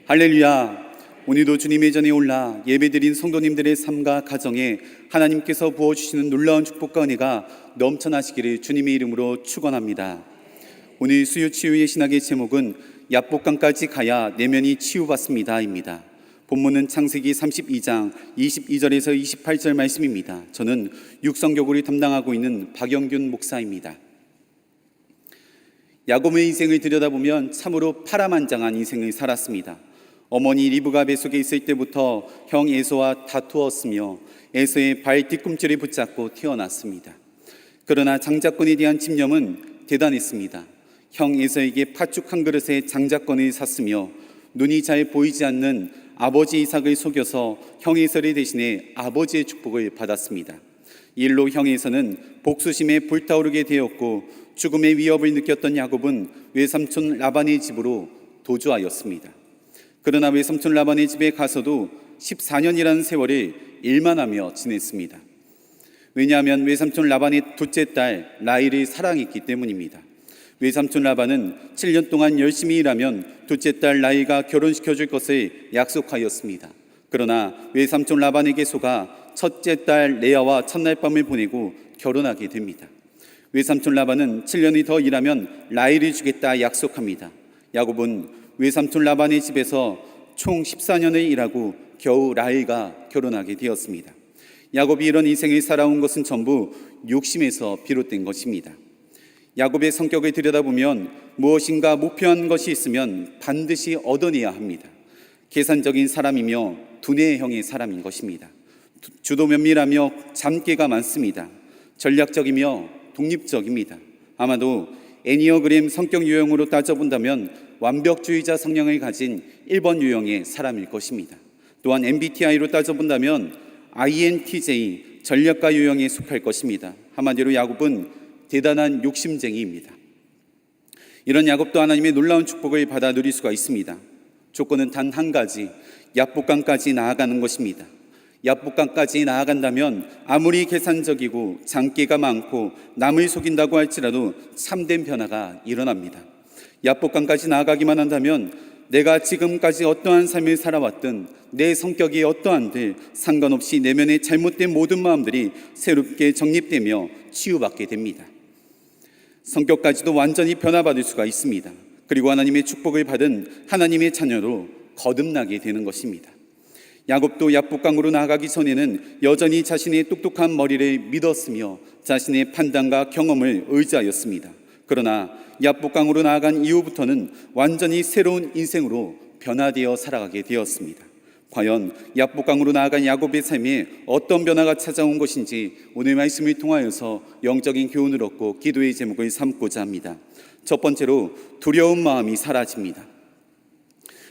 할렐루야. 오늘도 주님의 전에 올라 예배드린 성도님들의 삶과 가정에 하나님께서 부어주시는 놀라운 축복과 은혜가 넘쳐나시기를 주님의 이름으로 축원합니다. 오늘 수요 치유의 신학의 제목은 야복강까지 가야 내면이 치유받습니다입니다. 본문은 창세기 32장 22절에서 28절 말씀입니다. 저는 육성교구를 담당하고 있는 박영균 목사입니다. 야곱의 인생을 들여다보면 참으로 파란만장한 인생을 살았습니다. 어머니 리브가 뱃속에 있을 때부터 형 에서와 다투었으며 에서의 발 뒤꿈치를 붙잡고 태어났습니다. 그러나 장자권에 대한 집념은 대단했습니다. 형 에서에게 팥죽 한 그릇에 장자권을 샀으며 눈이 잘 보이지 않는 아버지 이삭을 속여서 형 에서를 대신해 아버지의 축복을 받았습니다. 이 일로 형 에서는 복수심에 불타오르게 되었고 죽음의 위협을 느꼈던 야곱은 외삼촌 라반의 집으로 도주하였습니다. 그러나 외삼촌 라반의 집에 가서도 14년이라는 세월을 일만 하며 지냈습니다. 왜냐하면 외삼촌 라반의 둘째 딸 라헬을 사랑했기 때문입니다. 외삼촌 라반은 7년 동안 열심히 일하면 둘째 딸 라헬과 결혼시켜줄 것을 약속하였습니다. 그러나 외삼촌 라반에게 속아 첫째 딸 레아와 첫날 밤을 보내고 결혼하게 됩니다. 외삼촌 라반은 7년이 더 일하면 라헬을 주겠다 약속합니다. 야곱은 외삼촌 라반의 집에서 총 14년을 일하고 겨우 라헬과 결혼하게 되었습니다. 야곱이 이런 인생을 살아온 것은 전부 욕심에서 비롯된 것입니다. 야곱의 성격을 들여다보면 무엇인가 목표한 것이 있으면 반드시 얻어내야 합니다. 계산적인 사람이며 두뇌형의 사람인 것입니다. 주도 면밀하며 잠깨가 많습니다. 전략적이며 독립적입니다. 아마도 애니어그램 성격 유형으로 따져본다면 완벽주의자 성향을 가진 1번 유형의 사람일 것입니다. 또한 MBTI로 따져본다면 INTJ 전략가 유형에 속할 것입니다. 한마디로 야곱은 대단한 욕심쟁이입니다. 이런 야곱도 하나님의 놀라운 축복을 받아 누릴 수가 있습니다. 조건은 단 한 가지, 야복강까지 나아가는 것입니다. 야복강까지 나아간다면 아무리 계산적이고 장기가 많고 남을 속인다고 할지라도 참된 변화가 일어납니다. 야복강까지 나아가기만 한다면 내가 지금까지 어떠한 삶을 살아왔든 내 성격이 어떠한들 상관없이 내면의 잘못된 모든 마음들이 새롭게 정립되며 치유받게 됩니다. 성격까지도 완전히 변화받을 수가 있습니다. 그리고 하나님의 축복을 받은 하나님의 자녀로 거듭나게 되는 것입니다. 야곱도 야복강으로 나아가기 전에는 여전히 자신의 똑똑한 머리를 믿었으며 자신의 판단과 경험을 의지하였습니다. 그러나 야복강으로 나아간 이후부터는 완전히 새로운 인생으로 변화되어 살아가게 되었습니다. 과연 야복강으로 나아간 야곱의 삶에 어떤 변화가 찾아온 것인지 오늘 말씀을 통하여서 영적인 교훈을 얻고 기도의 제목을 삼고자 합니다. 첫 번째로 두려운 마음이 사라집니다.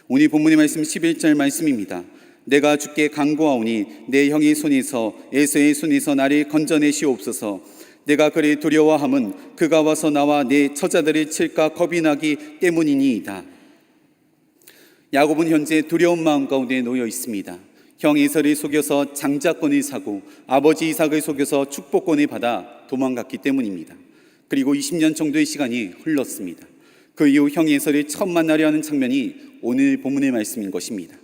오늘 본문의 말씀 11절 말씀입니다. 내가 주께 간구하오니 내 형의 손에서 에서의 손에서 나를 건져내시옵소서. 내가 그를 두려워함은 그가 와서 나와 내 처자들을 칠까 겁이 나기 때문이니이다. 야곱은 현재 두려운 마음 가운데 놓여 있습니다. 형 에서를 속여서 장자권을 사고 아버지 이삭을 속여서 축복권을 받아 도망갔기 때문입니다. 그리고 20년 정도의 시간이 흘렀습니다. 그 이후 형 에서를 처음 만나려 하는 장면이 오늘 본문의 말씀인 것입니다.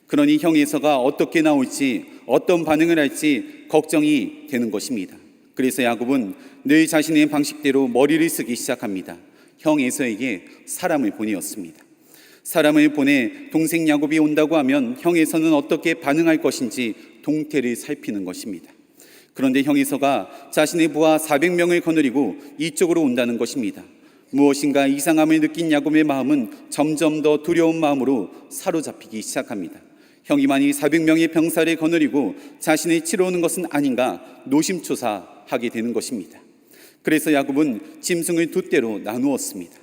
그러니 형 에서가 어떻게 나올지 어떤 반응을 할지 걱정이 되는 것입니다. 그래서 야곱은 늘 자신의 방식대로 머리를 쓰기 시작합니다. 형 에서에게 사람을 보내었습니다. 사람을 보내 동생 야곱이 온다고 하면 형 에서는 어떻게 반응할 것인지 동태를 살피는 것입니다. 그런데 형 에서가 자신의 부하 400명을 거느리고 이쪽으로 온다는 것입니다. 무엇인가 이상함을 느낀 야곱의 마음은 점점 더 두려운 마음으로 사로잡히기 시작합니다. 형이 만일 400명의 병사를 거느리고 자신을 치러 오는 것은 아닌가 노심초사하게 되는 것입니다. 그래서 야곱은 짐승을 두 떼로 나누었습니다.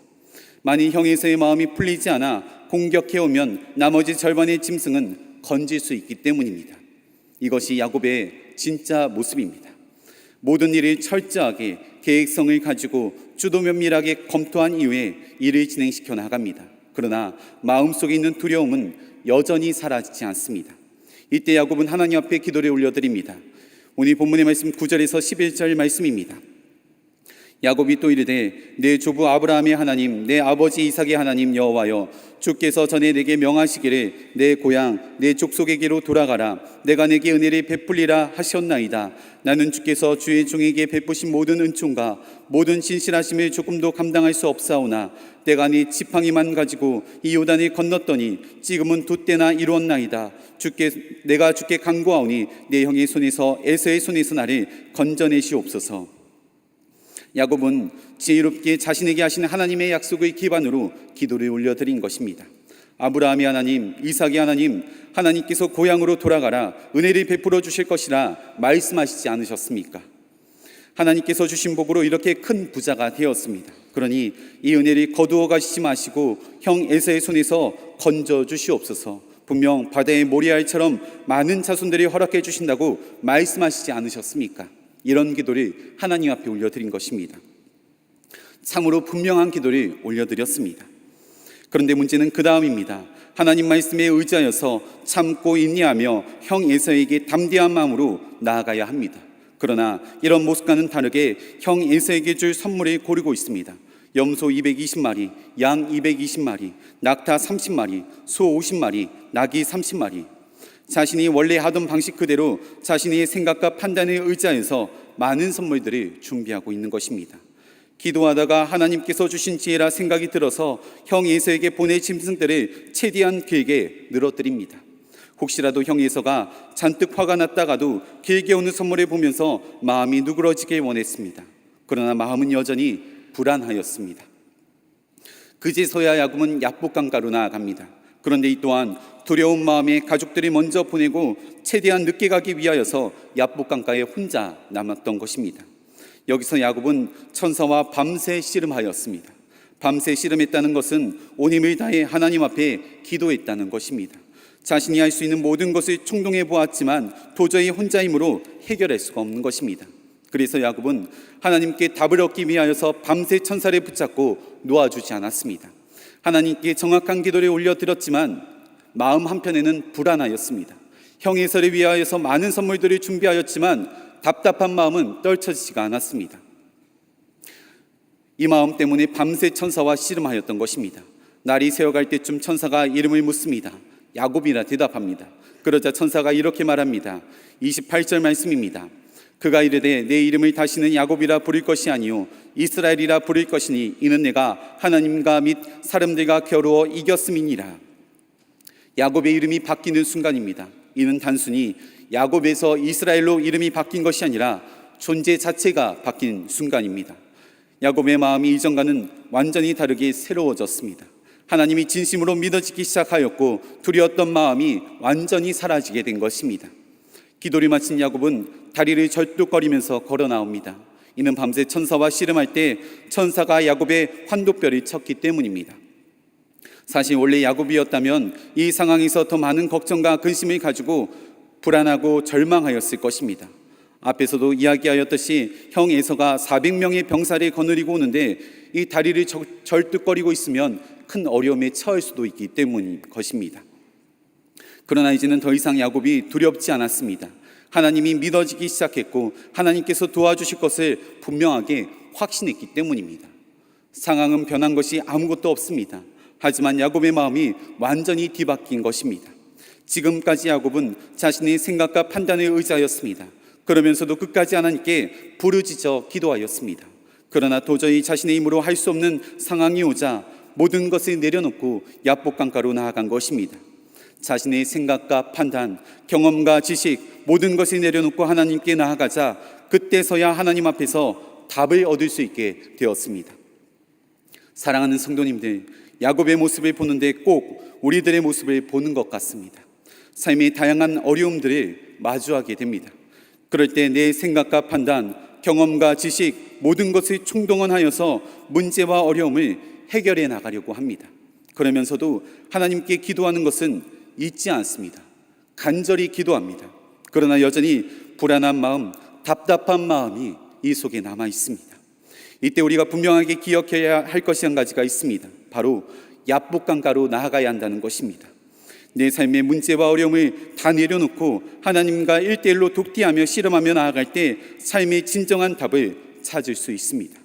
만일 형에서의 마음이 풀리지 않아 공격해오면 나머지 절반의 짐승은 건질 수 있기 때문입니다. 이것이 야곱의 진짜 모습입니다. 모든 일을 철저하게 계획성을 가지고 주도 면밀하게 검토한 이후에 일을 진행시켜 나갑니다. 그러나 마음속에 있는 두려움은 여전히 사라지지 않습니다. 이때 야곱은 하나님 앞에 기도를 올려드립니다. 오늘 본문의 말씀 9절에서 11절 말씀입니다. 야곱이 또 이르되 내 조부 아브라함의 하나님 내 아버지 이삭의 하나님 여호와여 주께서 전에 내게 명하시기를 내 고향 내 족속에게로 돌아가라 내가 내게 은혜를 베풀리라 하셨나이다. 나는 주께서 주의 종에게 베푸신 모든 은총과 모든 신실하심을 조금도 감당할 수 없사오나 내가 네 지팡이만 가지고 이 요단을 건넜더니 지금은 두 때나 이루었나이다. 내가 주께 간구하오니 내 형의 손에서 에서의 손에서 나를 건져내시옵소서. 야곱은 지혜롭게 자신에게 하신 하나님의 약속의 기반으로 기도를 올려드린 것입니다. 아브라함의 하나님, 이삭의 하나님, 하나님께서 고향으로 돌아가라 은혜를 베풀어 주실 것이라 말씀하시지 않으셨습니까? 하나님께서 주신 복으로 이렇게 큰 부자가 되었습니다. 그러니 이 은혜를 거두어 가시지 마시고 형 에서의 손에서 건져 주시옵소서. 분명 바다의 모리알처럼 많은 자손들이 허락해 주신다고 말씀하시지 않으셨습니까? 이런 기도를 하나님 앞에 올려드린 것입니다. 참으로 분명한 기도를 올려드렸습니다. 그런데 문제는 그 다음입니다. 하나님 말씀에 의지하여서 참고 인내하며 형 에서에게 담대한 마음으로 나아가야 합니다. 그러나 이런 모습과는 다르게 형 에서에게 줄 선물을 고르고 있습니다. 염소 220마리, 양 220마리, 낙타 30마리, 소 50마리, 나귀 30마리. 자신이 원래 하던 방식 그대로 자신의 생각과 판단에 의지하여서 많은 선물들을 준비하고 있는 것입니다. 기도하다가 하나님께서 주신 지혜라 생각이 들어서 형 에서에게 보낼 짐승들을 최대한 길게 늘어뜨립니다. 혹시라도 형 에서가 잔뜩 화가 났다가도 길게 오는 선물을 보면서 마음이 누그러지길 원했습니다. 그러나 마음은 여전히 불안하였습니다. 그제서야 야곱은 야복강가로 나아갑니다. 그런데 이 또한 두려운 마음에 가족들이 먼저 보내고 최대한 늦게 가기 위하여서 야복강가에 혼자 남았던 것입니다. 여기서 야곱은 천사와 밤새 씨름하였습니다. 밤새 씨름했다는 것은 온 힘을 다해 하나님 앞에 기도했다는 것입니다. 자신이 할 수 있는 모든 것을 총동해 보았지만 도저히 혼자 힘으로 해결할 수가 없는 것입니다. 그래서 야곱은 하나님께 답을 얻기 위하여서 밤새 천사를 붙잡고 놓아주지 않았습니다. 하나님께 정확한 기도를 올려드렸지만 마음 한편에는 불안하였습니다. 형 에서를 위하여서 많은 선물들을 준비하였지만 답답한 마음은 떨쳐지지가 않았습니다. 이 마음 때문에 밤새 천사와 씨름하였던 것입니다. 날이 새어갈 때쯤 천사가 이름을 묻습니다. 야곱이라 대답합니다. 그러자 천사가 이렇게 말합니다. 28절 말씀입니다. 그가 이르되 내 이름을 다시는 야곱이라 부를 것이 아니요 이스라엘이라 부를 것이니 이는 내가 하나님과 및 사람들과 겨루어 이겼음이니라. 야곱의 이름이 바뀌는 순간입니다. 이는 단순히 야곱에서 이스라엘로 이름이 바뀐 것이 아니라 존재 자체가 바뀐 순간입니다. 야곱의 마음이 이전과는 완전히 다르게 새로워졌습니다. 하나님이 진심으로 믿어지기 시작하였고 두려웠던 마음이 완전히 사라지게 된 것입니다. 기도를 마친 야곱은 다리를 절뚝거리면서 걸어 나옵니다. 이는 밤새 천사와 씨름할 때 천사가 야곱의 환도뼈를 쳤기 때문입니다. 사실 원래 야곱이었다면 이 상황에서 더 많은 걱정과 근심을 가지고 불안하고 절망하였을 것입니다. 앞에서도 이야기하였듯이 형 에서가 400명의 병사를 거느리고 오는데 이 다리를 절뚝거리고 있으면 큰 어려움에 처할 수도 있기 때문인 것입니다. 그러나 이제는 더 이상 야곱이 두렵지 않았습니다. 하나님이 믿어지기 시작했고 하나님께서 도와주실 것을 분명하게 확신했기 때문입니다. 상황은 변한 것이 아무것도 없습니다. 하지만 야곱의 마음이 완전히 뒤바뀐 것입니다. 지금까지 야곱은 자신의 생각과 판단에 의지하였습니다. 그러면서도 끝까지 하나님께 부르짖어 기도하였습니다. 그러나 도저히 자신의 힘으로 할 수 없는 상황이 오자 모든 것을 내려놓고 야복강가로 나아간 것입니다. 자신의 생각과 판단, 경험과 지식 모든 것을 내려놓고 하나님께 나아가자 그때서야 하나님 앞에서 답을 얻을 수 있게 되었습니다. 사랑하는 성도님들, 야곱의 모습을 보는데 꼭 우리들의 모습을 보는 것 같습니다. 삶의 다양한 어려움들을 마주하게 됩니다. 그럴 때 내 생각과 판단, 경험과 지식 모든 것을 총동원하여서 문제와 어려움을 해결해 나가려고 합니다. 그러면서도 하나님께 기도하는 것은 잊지 않습니다. 간절히 기도합니다. 그러나 여전히 불안한 마음, 답답한 마음이 이 속에 남아 있습니다. 이때 우리가 분명하게 기억해야 할 것이 한 가지가 있습니다. 바로 야복강가로 나아가야 한다는 것입니다. 내 삶의 문제와 어려움을 다 내려놓고 하나님과 1:1로 독대하며 씨름하며 나아갈 때 삶의 진정한 답을 찾을 수 있습니다.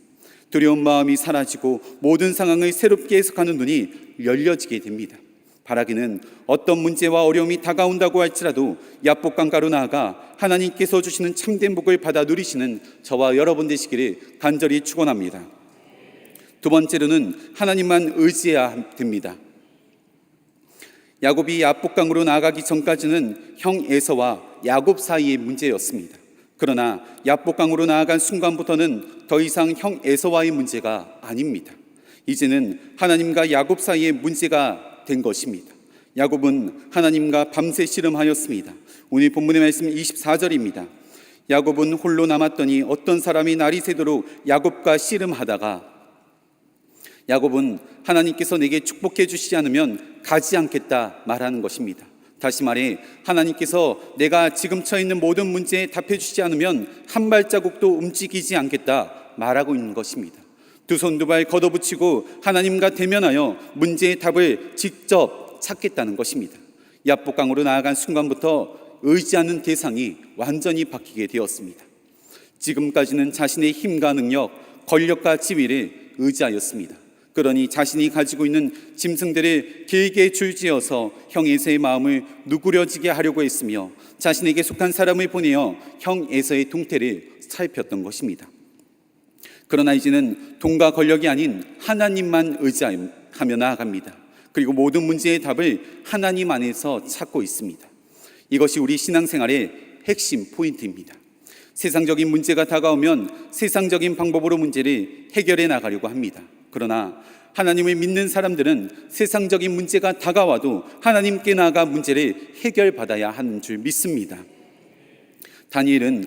두려운 마음이 사라지고 모든 상황을 새롭게 해석하는 눈이 열려지게 됩니다. 바라기는 어떤 문제와 어려움이 다가온다고 할지라도 야복강가로 나아가 하나님께서 주시는 참된 복을 받아 누리시는 저와 여러분 되시기를 간절히 축원합니다. 두 번째로는 하나님만 의지해야 됩니다. 야곱이 야복강으로 나아가기 전까지는 형 에서와 야곱 사이의 문제였습니다. 그러나 야복강으로 나아간 순간부터는 더 이상 형 에서와의 문제가 아닙니다. 이제는 하나님과 야곱 사이의 문제가 된 것입니다. 야곱은 하나님과 밤새 씨름하였습니다. 오늘 본문의 말씀 24절입니다. 야곱은 홀로 남았더니 어떤 사람이 날이 새도록 야곱과 씨름하다가 야곱은 하나님께서 내게 축복해 주시지 않으면 가지 않겠다 말하는 것입니다. 다시 말해 하나님께서 내가 지금 처해 있는 모든 문제에 답해 주시지 않으면 한 발자국도 움직이지 않겠다 말하고 있는 것입니다. 두 손 두 발 걷어붙이고 하나님과 대면하여 문제의 답을 직접 찾겠다는 것입니다. 야복강으로 나아간 순간부터 의지하는 대상이 완전히 바뀌게 되었습니다. 지금까지는 자신의 힘과 능력, 권력과 지위를 의지하였습니다. 그러니 자신이 가지고 있는 짐승들을 길게 줄지어서 형 에서의 마음을 누그러지게 하려고 했으며 자신에게 속한 사람을 보내어 형 에서의 동태를 살폈던 것입니다. 그러나 이제는 돈과 권력이 아닌 하나님만 의지하며 나아갑니다. 그리고 모든 문제의 답을 하나님 안에서 찾고 있습니다. 이것이 우리 신앙생활의 핵심 포인트입니다. 세상적인 문제가 다가오면 세상적인 방법으로 문제를 해결해 나가려고 합니다. 그러나 하나님을 믿는 사람들은 세상적인 문제가 다가와도 하나님께 나아가 문제를 해결받아야 하는 줄 믿습니다. 다니엘은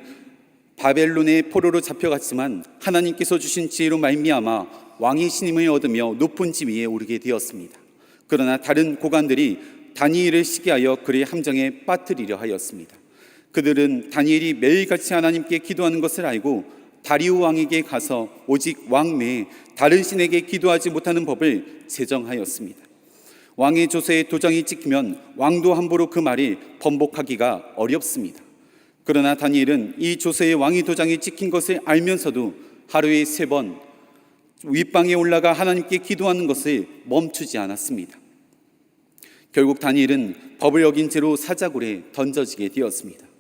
바벨론의 포로로 잡혀갔지만 하나님께서 주신 지혜로 말미암아 왕의 신임을 얻으며 높은 지위에 오르게 되었습니다. 그러나 다른 고관들이 다니엘을 시기하여 그의 함정에 빠뜨리려 하였습니다. 그들은 다니엘이 매일같이 하나님께 기도하는 것을 알고 다리오 왕에게 가서 오직 왕 외에 다른 신에게 기도하지 못하는 법을 제정하였습니다. 왕의 조서에 도장이 찍히면 왕도 함부로 그 말을 번복하기가 어렵습니다. 그러나 다니엘은 이 조서에 왕의 도장이 찍힌 것을 알면서도 하루에 3번 윗방에 올라가 하나님께 기도하는 것을 멈추지 않았습니다. 결국 다니엘은 법을 어긴 채로 사자굴에 던져지게 되었습니다.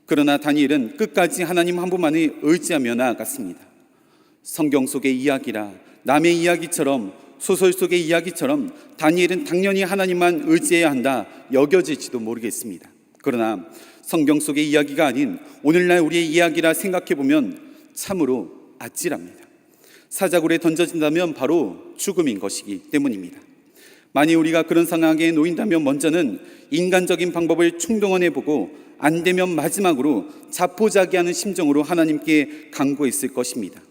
그러나 다니엘은 끝까지 하나님 한 분만을 의지하며 나아갔습니다. 성경 속의 이야기라 남의 이야기처럼 소설 속의 이야기처럼 다니엘은 당연히 하나님만 의지해야 한다 여겨질지도 모르겠습니다. 그러나 성경 속의 이야기가 아닌 오늘날 우리의 이야기라 생각해보면 참으로 아찔합니다. 사자굴에 던져진다면 바로 죽음인 것이기 때문입니다. 만약 우리가 그런 상황에 놓인다면 먼저는 인간적인 방법을 충동원해보고 안 되면 마지막으로 자포자기하는 심정으로 하나님께 간구했을 것입니다.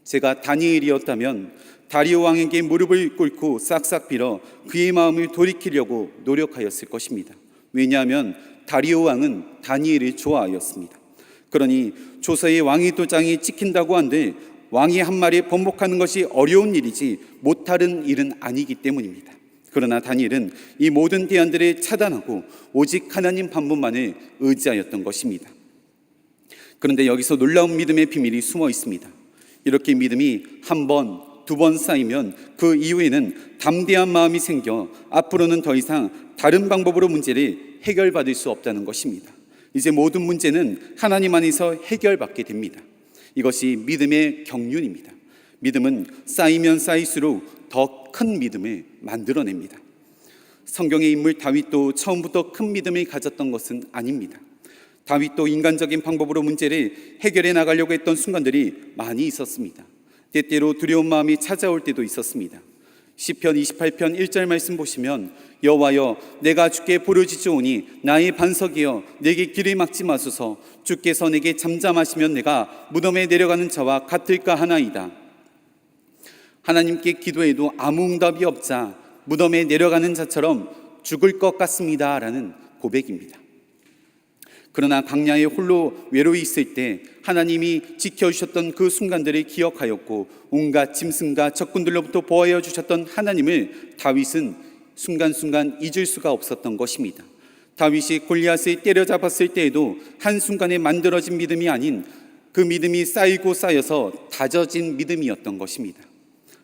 제가 다니엘이었다면 다리오 왕에게 무릎을 꿇고 싹싹 빌어 그의 마음을 돌이키려고 노력하였을 것입니다. 왜냐하면 다리오 왕은 다니엘을 좋아하였습니다. 그러니 조서에 왕의 도장이 찍힌다고 한들 왕이 한 말에 번복하는 것이 어려운 일이지 못하는 일은 아니기 때문입니다. 그러나 다니엘은 이 모든 대안들을 차단하고 오직 하나님 한 분만을 의지하였던 것입니다. 그런데 여기서 놀라운 믿음의 비밀이 숨어 있습니다. 이렇게 믿음이 한 번, 2번 쌓이면 그 이후에는 담대한 마음이 생겨 앞으로는 더 이상 다른 방법으로 문제를 해결받을 수 없다는 것입니다. 이제 모든 문제는 하나님 안에서 해결받게 됩니다. 이것이 믿음의 경륜입니다. 믿음은 쌓이면 쌓일수록 더 큰 믿음을 만들어냅니다. 성경의 인물 다윗도 처음부터 큰 믿음을 가졌던 것은 아닙니다. 다윗도 인간적인 방법으로 문제를 해결해 나가려고 했던 순간들이 많이 있었습니다. 때때로 두려운 마음이 찾아올 때도 있었습니다. 시편 28편 1절 말씀 보시면 여호와여 내가 주께 부르짖으오니 나의 반석이여 내게 길을 막지 마소서 주께서 내게 잠잠하시면 내가 무덤에 내려가는 자와 같을까 하나이다. 하나님께 기도해도 아무 응답이 없자 무덤에 내려가는 자처럼 죽을 것 같습니다 라는 고백입니다. 그러나 광야에 홀로 외로이 있을 때 하나님이 지켜주셨던 그 순간들을 기억하였고 온갖 짐승과 적군들로부터 보호하여 주셨던 하나님을 다윗은 순간순간 잊을 수가 없었던 것입니다. 다윗이 골리앗을 때려잡았을 때에도 한순간에 만들어진 믿음이 아닌 그 믿음이 쌓이고 쌓여서 다져진 믿음이었던 것입니다.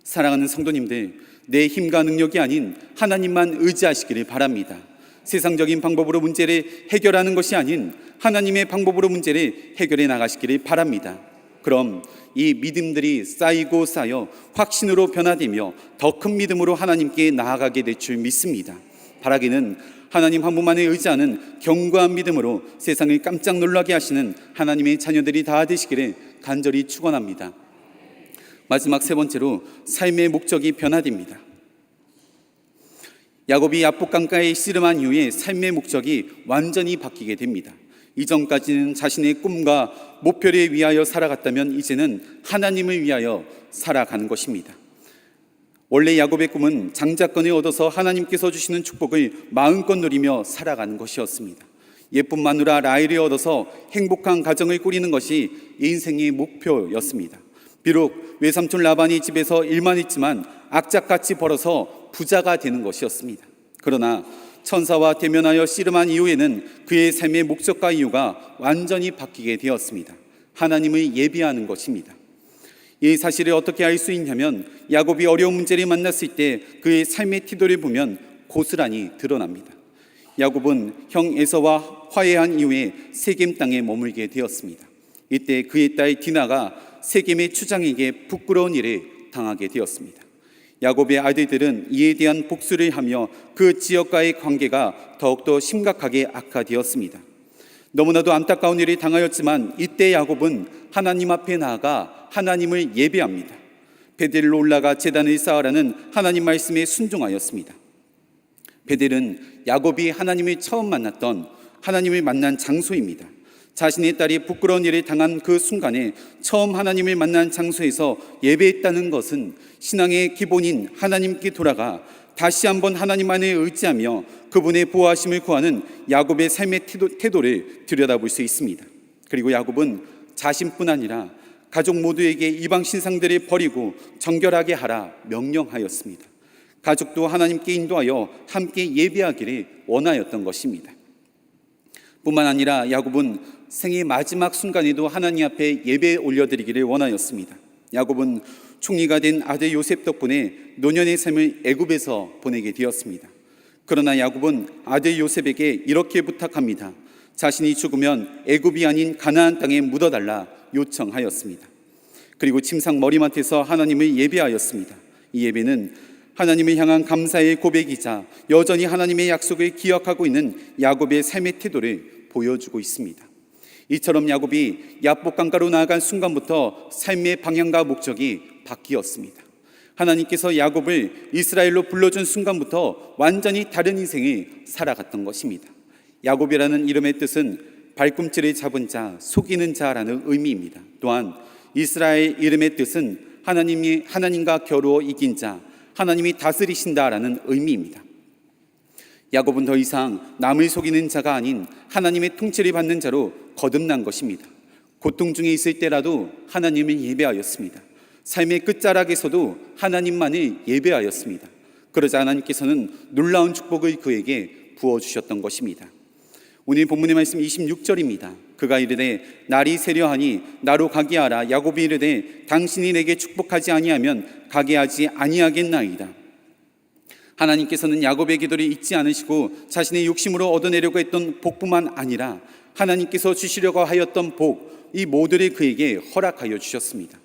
사랑하는 성도님들, 내 힘과 능력이 아닌 하나님만 의지하시기를 바랍니다. 세상적인 방법으로 문제를 해결하는 것이 아닌 하나님의 방법으로 문제를 해결해 나가시기를 바랍니다. 그럼 이 믿음들이 쌓이고 쌓여 확신으로 변화되며 더 큰 믿음으로 하나님께 나아가게 될 줄 믿습니다. 바라기는 하나님 한 분만에 의지하는 견고한 믿음으로 세상을 깜짝 놀라게 하시는 하나님의 자녀들이 다 되시기를 간절히 축원합니다. 마지막 세 번째로 삶의 목적이 변화됩니다. 야곱이 야복강가에 씨름한 이후에 삶의 목적이 완전히 바뀌게 됩니다. 이전까지는 자신의 꿈과 목표를 위하여 살아갔다면 이제는 하나님을 위하여 살아가는 것입니다. 원래 야곱의 꿈은 장자권을 얻어서 하나님께서 주시는 축복을 마음껏 누리며 살아가는 것이었습니다. 예쁜 마누라 라헬을 얻어서 행복한 가정을 꾸리는 것이 인생의 목표였습니다. 비록 외삼촌 라반이 집에서 일만 했지만 악착같이 벌어서 부자가 되는 것이었습니다. 그러나 천사와 대면하여 씨름한 이후에는 그의 삶의 목적과 이유가 완전히 바뀌게 되었습니다. 하나님을 예비하는 것입니다. 이 사실을 어떻게 알 수 있냐면 야곱이 어려운 문제를 만났을 때 그의 삶의 태도를 보면 고스란히 드러납니다. 야곱은 형 에서와 화해한 이후에 세겜 땅에 머물게 되었습니다. 이때 그의 딸 디나가 세겜의 추장에게 부끄러운 일을 당하게 되었습니다. 야곱의 아들들은 이에 대한 복수를 하며 그 지역과의 관계가 더욱더 심각하게 악화되었습니다. 너무나도 안타까운 일을 당하였지만 이때 야곱은 하나님 앞에 나아가 하나님을 예배합니다. 베델로 올라가 제단을 쌓으라는 하나님 말씀에 순종하였습니다. 베델은 야곱이 하나님을 처음 만났던 하나님을 만난 장소입니다. 자신의 딸이 부끄러운 일을 당한 그 순간에 처음 하나님을 만난 장소에서 예배했다는 것은 신앙의 기본인 하나님께 돌아가 다시 한번 하나님만을 의지하며 그분의 보호하심을 구하는 야곱의 삶의 태도를 들여다볼 수 있습니다. 그리고 야곱은 자신뿐 아니라 가족 모두에게 이방 신상들을 버리고 정결하게 하라 명령하였습니다. 가족도 하나님께 인도하여 함께 예배하기를 원하였던 것입니다. 뿐만 아니라 야곱은 생의 마지막 순간에도 하나님 앞에 예배 올려드리기를 원하였습니다. 야곱은 총리가 된 아들 요셉 덕분에 노년의 삶을 애굽에서 보내게 되었습니다. 그러나 야곱은 아들 요셉에게 이렇게 부탁합니다. 자신이 죽으면 애굽이 아닌 가나안 땅에 묻어달라 요청하였습니다. 그리고 침상 머리맡에서 하나님을 예배하였습니다. 이 예배는 하나님을 향한 감사의 고백이자 여전히 하나님의 약속을 기억하고 있는 야곱의 삶의 태도를 보여주고 있습니다. 이처럼 야곱이 야복강가로 나아간 순간부터 삶의 방향과 목적이 바뀌었습니다. 하나님께서 야곱을 이스라엘로 불러준 순간부터 완전히 다른 인생을 살아갔던 것입니다. 야곱이라는 이름의 뜻은 발꿈치를 잡은 자, 속이는 자라는 의미입니다. 또한 이스라엘 이름의 뜻은 하나님과 겨루어 이긴 자, 하나님이 다스리신다라는 의미입니다. 야곱은 더 이상 남을 속이는 자가 아닌 하나님의 통치를 받는 자로 거듭난 것입니다. 고통 중에 있을 때라도 하나님을 예배하였습니다. 삶의 끝자락에서도 하나님만을 예배하였습니다. 그러자 하나님께서는 놀라운 축복을 그에게 부어주셨던 것입니다. 오늘 본문의 말씀 26절입니다. 그가 이르되 날이 세려하니 나로 가게 하라. 야곱이 이르되 당신이 내게 축복하지 아니하면 가게 하지 아니하겠나이다. 하나님께서는 야곱의 기도를 잊지 않으시고 자신의 욕심으로 얻어내려고 했던 복뿐만 아니라 하나님께서 주시려고 하였던 복, 이 모두를 그에게 허락하여 주셨습니다.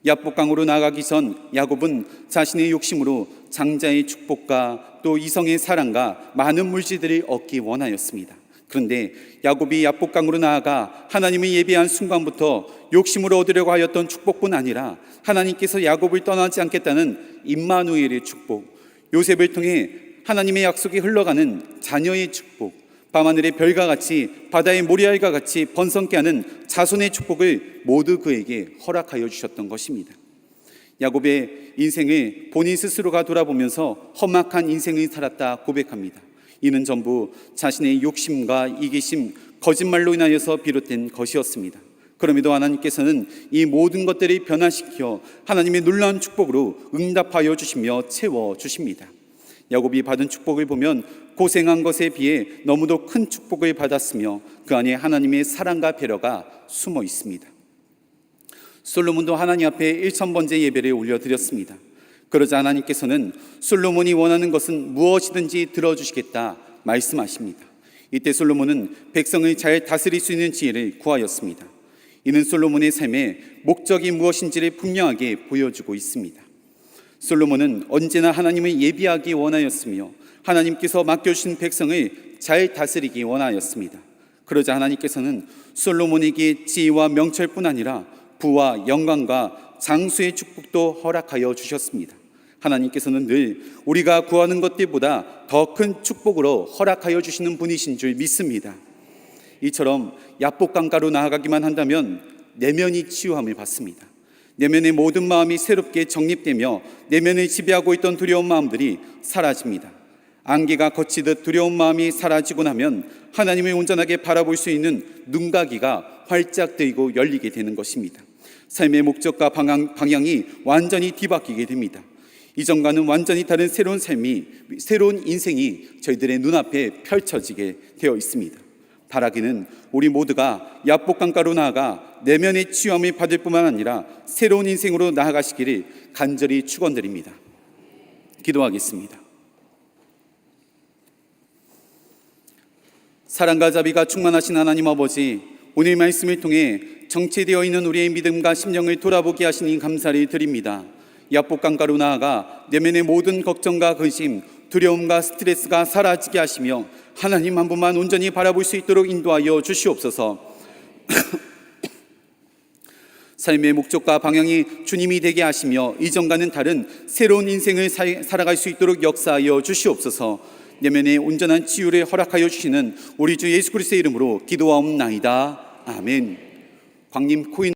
야복강으로 나가기 전 야곱은 자신의 욕심으로 장자의 축복과 또 이성의 사랑과 많은 물질들을 얻기 원하였습니다. 그런데 야곱이 야복강으로 나아가 하나님을 예배한 순간부터 욕심으로 얻으려고 하였던 축복뿐 아니라 하나님께서 야곱을 떠나지 않겠다는 임마누엘의 축복, 요셉을 통해 하나님의 약속이 흘러가는 자녀의 축복, 밤하늘의 별과 같이 바다의 모래알과 같이 번성케 하는 자손의 축복을 모두 그에게 허락하여 주셨던 것입니다. 야곱의 인생을 본인 스스로가 돌아보면서 험악한 인생을 살았다 고백합니다. 이는 전부 자신의 욕심과 이기심, 거짓말로 인하여서 비롯된 것이었습니다. 그럼에도 하나님께서는 이 모든 것들을 변화시켜 하나님의 놀라운 축복으로 응답하여 주시며 채워주십니다. 야곱이 받은 축복을 보면 고생한 것에 비해 너무도 큰 축복을 받았으며 그 안에 하나님의 사랑과 배려가 숨어 있습니다. 솔로몬도 하나님 앞에 1000번째 예배를 올려드렸습니다. 그러자 하나님께서는 솔로몬이 원하는 것은 무엇이든지 들어주시겠다 말씀하십니다. 이때 솔로몬은 백성을 잘 다스릴 수 있는 지혜를 구하였습니다. 이는 솔로몬의 삶의 목적이 무엇인지를 분명하게 보여주고 있습니다. 솔로몬은 언제나 하나님을 예비하기 원하였으며 하나님께서 맡겨주신 백성을 잘 다스리기 원하였습니다. 그러자 하나님께서는 솔로몬에게 지혜와 명철뿐 아니라 부와 영광과 장수의 축복도 허락하여 주셨습니다. 하나님께서는 늘 우리가 구하는 것들보다 더 큰 축복으로 허락하여 주시는 분이신 줄 믿습니다. 이처럼 야복강가로 나아가기만 한다면 내면이 치유함을 받습니다. 내면의 모든 마음이 새롭게 정립되며 내면을 지배하고 있던 두려운 마음들이 사라집니다. 안개가 걷히듯 두려운 마음이 사라지고 나면 하나님을 온전하게 바라볼 수 있는 눈가기가 활짝 뜨이고 열리게 되는 것입니다. 삶의 목적과 방향이 완전히 뒤바뀌게 됩니다. 이전과는 완전히 다른 새로운 인생이 저희들의 눈앞에 펼쳐지게 되어 있습니다. 바라기는 우리 모두가 야복강가로 나아가 내면의 치유함을 받을 뿐만 아니라 새로운 인생으로 나아가시기를 간절히 축원드립니다. 기도하겠습니다. 사랑과 자비가 충만하신 하나님 아버지, 오늘 말씀을 통해 정체되어 있는 우리의 믿음과 심령을 돌아보게 하시니 감사를 드립니다. 야복강가로 나아가 내면의 모든 걱정과 근심, 두려움과 스트레스가 사라지게 하시며 하나님 한 분만 온전히 바라볼 수 있도록 인도하여 주시옵소서. 삶의 목적과 방향이 주님이 되게 하시며 이전과는 다른 새로운 인생을 살아갈 수 있도록 역사하여 주시옵소서. 내면의 온전한 치유를 허락하여 주시는 우리 주 예수 그리스도의 이름으로 기도하옵나이다. 아멘. 광림 코인